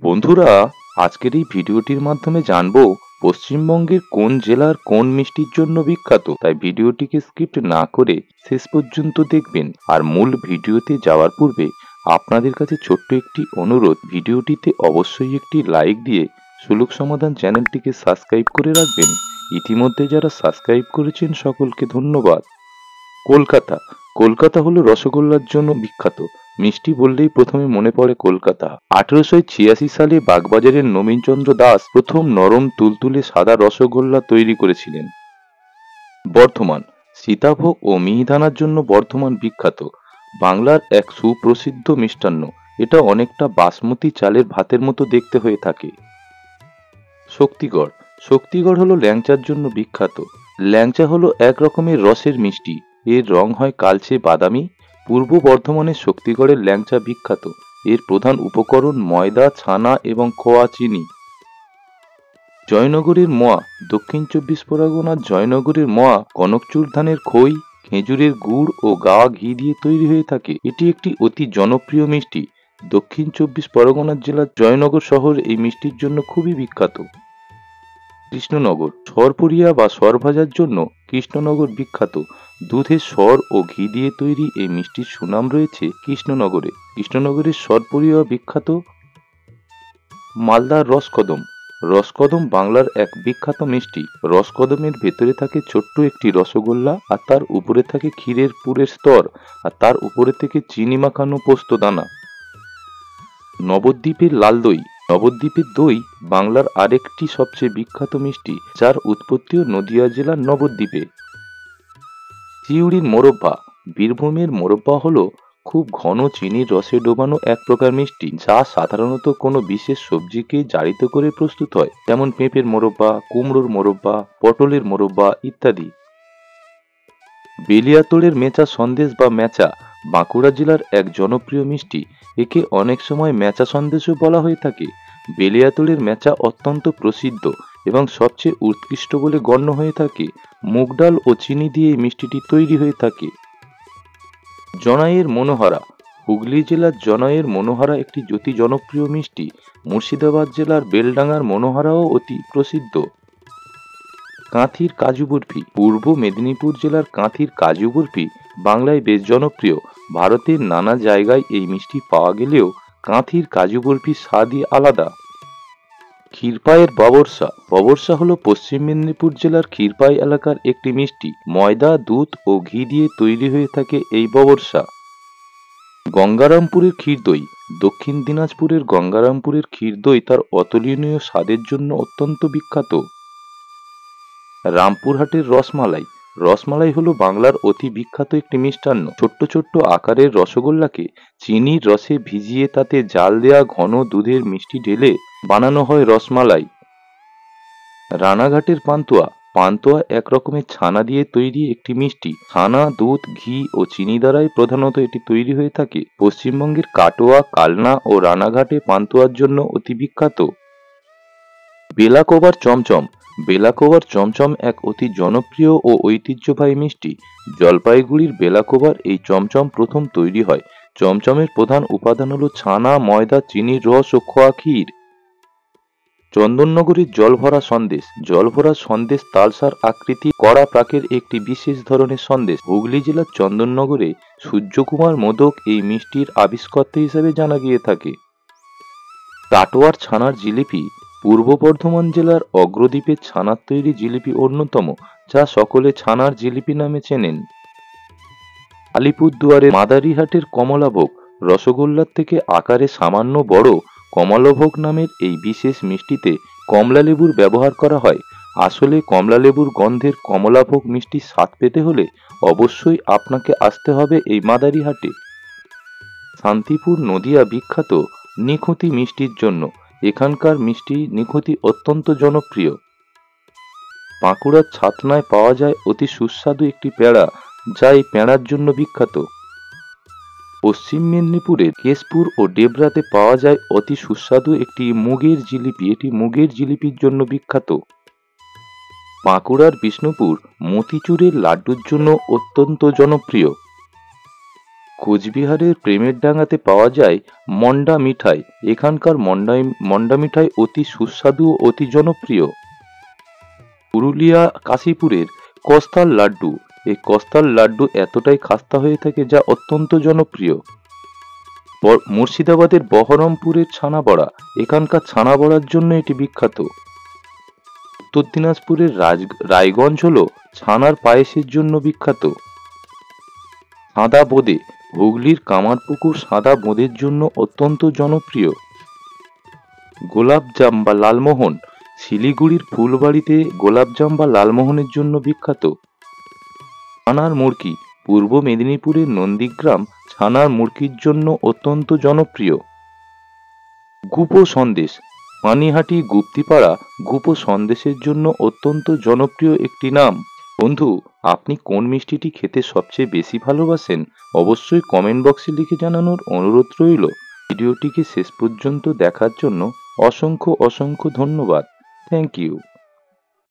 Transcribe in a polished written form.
বন্ধুরা, আজকের এই ভিডিওটির মাধ্যমে জানবো পশ্চিমবঙ্গের কোন জেলার কোন মিষ্টির জন্য বিখ্যাত। তাই ভিডিওটিকে স্কিপ না করে শেষ পর্যন্ত দেখবেন। আর মূল ভিডিওতে যাওয়ার পূর্বে আপনাদের কাছে ছোট্ট একটি অনুরোধ, ভিডিওটিতে অবশ্যই একটি লাইক দিয়ে সুলুক সমাধান চ্যানেলটিকে সাবস্ক্রাইব করে রাখবেন। ইতিমধ্যে যারা সাবস্ক্রাইব করেছেন সকলকে ধন্যবাদ। কলকাতা। কলকাতা হলো রসগোল্লার জন্য বিখ্যাত। মিষ্টি বললেই প্রথমে মনে পড়ে কলকাতা। 1886 সালে বাগবাজারের নবীনচন্দ্র দাস প্রথম নরম তুলতুলে সাদা রসগোল্লা তৈরি করেছিলেন। বর্ধমান। সীতাভোগ ও মিহিদানার জন্য বর্ধমান বিখ্যাত। বাংলার এক সুপ্রসিদ্ধ মিষ্টান্ন। এটা অনেকটা বাসমতি চালের ভাতের মতো দেখতে হয়ে থাকে। শক্তিগড়। শক্তিগড় হলো ল্যাংচার জন্য বিখ্যাত। ল্যাংচা হলো এক রকমের রসের মিষ্টি। এর রং হয় কালচে বাদামি। পূর্ব বর্ধমানের শক্তিগড়ের ল্যাংচা বিখ্যাত। এর প্রধান উপকরণ ময়দা, ছানা এবং খোয়া চিনি। জয়নগরের মোয়া। দক্ষিণ 24 পরগনার জয়নগরের মোয়া কনকচুর ধানের খই, খেজুরের গুড় ও গাওয়া ঘি দিয়ে তৈরি হয়ে থাকে। এটি একটি অতি জনপ্রিয় মিষ্টি। দক্ষিণ 24 পরগনা জেলার জয়নগর শহর এই মিষ্টির জন্য খুবই বিখ্যাত। কৃষ্ণনগর। সরপুরিয়া বা সর ভাজার জন্য কৃষ্ণনগর বিখ্যাত। দুধের সর ও ঘি দিয়ে তৈরি এই মিষ্টির সুনাম রয়েছে কৃষ্ণনগরে। কৃষ্ণনগরের সরপুরিয়া বিখ্যাত। মালদার রসকদম। রসকদম বাংলার এক বিখ্যাত মিষ্টি। রসকদমের ভেতরে থাকে ছোট্ট একটি রসগোল্লা, আর তার উপরে থাকে ক্ষীরের পুরের স্তর, আর তার উপরে থেকে চিনি মাখানো পোস্ত দানা। নবদ্বীপের লাল দই। নবদ্বীপের দই বাংলার আরেকটি সবচেয়ে বিখ্যাত মিষ্টি, যার উৎপত্তিও নদিয়া জেলার নবদ্বীপে। চিউড়ির মোরব্বা। বীরভূমের মোরব্বা হলো খুব ঘন চিনির রসে ডোবানো এক প্রকার মিষ্টি, যা সাধারণত কোনো বিশেষ সবজিকে জারিত করে প্রস্তুত হয়, যেমন পেঁপের মোরব্বা, কুমড়োর মোরব্বা, পটলের মোরব্বা ইত্যাদি। বেলিয়াতোড়ের মেচা সন্দেশ বা ম্যাচা বাঁকুড়া জেলার এক জনপ্রিয় মিষ্টি। একে অনেক সময় ম্যাচা সন্দেশও বলা হয়ে থাকে। বেলিয়াতোড়ের ম্যাচা অত্যন্ত প্রসিদ্ধ এবং সবচেয়ে উৎকৃষ্ট বলে গণ্য হয়ে থাকে। মুগ ডাল ও চিনি দিয়ে এই মিষ্টিটি তৈরি হয়ে থাকে। জনাইয়ের মনোহরা। হুগলি জেলার জনাইয়ের মনোহরা একটি অতি জনপ্রিয় মিষ্টি। মুর্শিদাবাদ জেলার বেলডাঙ্গার মনোহরাও অতি প্রসিদ্ধ। কাঁথির কাজু বরফি। পূর্ব মেদিনীপুর জেলার কাঁথির কাজু বরফি বাংলায় বেশ জনপ্রিয়। ভারতের নানা জায়গায় এই মিষ্টি পাওয়া গেলেও কাঁথির কাজু বরফির স্বাদই আলাদা। ক্ষীরপাইয়ের বাবরসা। বাবরসা হলো পশ্চিম মেদিনীপুর জেলার ক্ষীরপাই এলাকার একটি মিষ্টি। ময়দা, দুধ ও ঘি দিয়ে তৈরি হয়ে থাকে এই বাবরসা। গঙ্গারামপুরের ক্ষীরদই। দক্ষিণ দিনাজপুরের গঙ্গারামপুরের ক্ষীরদই তার অতুলনীয় স্বাদের জন্য অত্যন্ত বিখ্যাত। রামপুরহাটের রসমালাই। রসমালাই হলো বাংলার অতি বিখ্যাত একটি মিষ্টান্ন। ছোট্ট ছোট্ট আকারের রসগোল্লাকে চিনির রসে ভিজিয়ে তাতে জাল দেয়া ঘন দুধের মিষ্টি ঢেলে বানানো হয় রসমালাই। রানাঘাটের পান্তুয়া। পান্তুয়া এক রকমের ছানা দিয়ে তৈরি একটি মিষ্টি। ছানা, দুধ, ঘি ও চিনি দ্বারাই প্রধানত এটি তৈরি হয়ে থাকে। পশ্চিমবঙ্গের কাটোয়া, কালনা ও রানাঘাটে পান্তুয়ার জন্য অতি বিখ্যাত। বেলাকোবার চমচম। বেলাকোবার চমচম এক অতি জনপ্রিয় ও ঐতিহ্যবাহী মিষ্টি। জলপাইগুড়ির বেলাকোবার এই চমচম প্রথম তৈরি হয়। চমচমের প্রধান উপাদান হলো ছানা, ময়দা, চিনির রস ও খোয়া ক্ষীর। চন্দননগরের জলভরা সন্দেশ। জলভরা সন্দেশ তালসার আকৃতি কড়া প্রাকের একটি বিশেষ ধরনের সন্দেশ। হুগলি জেলার চন্দননগরে সূর্যকুমার মোদক এই মিষ্টির আবিষ্কর্তা হিসেবে জানা গিয়ে থাকে। কাটোয়ার ছানার জিলিপি। পূর্ব বর্ধমান জেলার অগ্রদ্বীপের ছানার তৈরি জিলিপি অন্যতম, যা সকলে ছানার জিলিপি নামে চেনেন। আলিপুরদুয়ারের মাদারিহাটের কমলাভোগ। রসগোল্লার থেকে আকারে সামান্য বড় কমলাভোগ নামের এই বিশেষ মিষ্টিতে কমলা লেবুর ব্যবহার করা হয়। আসলে কমলা লেবুর গন্ধের কমলাভোগ মিষ্টির স্বাদ পেতে হলে অবশ্যই আপনাকে আসতে হবে এই মাদারিহাটে। শান্তিপুর নদিয়া বিখ্যাত নিখুঁতি মিষ্টির জন্য। এখানকার মিষ্টি নিখুঁতি অত্যন্ত জনপ্রিয়। বাঁকুড়ার ছাতনায় পাওয়া যায় অতি সুস্বাদু একটি পেঁড়া, যা এই পেঁড়ার জন্য বিখ্যাত। পশ্চিম মেদিনীপুরের কেশপুর ও ডেবরাতে পাওয়া যায় অতি সুস্বাদু একটি মুগের জিলিপি। এটি মুগের জিলিপির জন্য বিখ্যাত। বাঁকুড়ার বিষ্ণুপুর মতিচুরের লাড্ডুর জন্য অত্যন্ত জনপ্রিয়। কোচবিহারের প্রেমের ডাঙাতে পাওয়া যায় মন্ডা মিঠাই। এখানকার মন্ডা মিঠাই অতি সুস্বাদু ও অতি জনপ্রিয়। পুরুলিয়া কাশীপুরের কস্তার লাড্ডু। এই কস্তার লাড্ডু এতটাই খাস্তা হয়ে থাকে যা অত্যন্ত জনপ্রিয়। মুর্শিদাবাদের বহরমপুরের ছানা বড়া। এখানকার ছানা বড়ার জন্য এটি বিখ্যাত। উত্তর দিনাজপুরের রায়গঞ্জ হল ছানার পায়েসের জন্য বিখ্যাত। সাদা বোঁদে। হুগলির কামারপুকুর সাদা বোঁদের জন্য অত্যন্ত জনপ্রিয়। গোলাপজাম বা লালমোহন। শিলিগুড়ির ফুলবাড়িতে গোলাপজাম বা লালমোহনের জন্য বিখ্যাত। ছানার মুড়কি। পূর্ব মেদিনীপুরের নন্দীগ্রাম ছানার মুড়কির জন্য অত্যন্ত জনপ্রিয়। গুপো সন্দেশ। পানিহাটি গুপ্তিপাড়া গুপো সন্দেশের জন্য অত্যন্ত জনপ্রিয় একটি নাম। বন্ধু, আপনি কোন মিষ্টিটি খেতে সবচেয়ে বেশি ভালোবাসেন অবশ্যই কমেন্ট বক্সে লিখে জানানোর অনুরোধ রইল। ভিডিওটিকে শেষ পর্যন্ত দেখার জন্য অসংখ্য ধন্যবাদ। Thank you.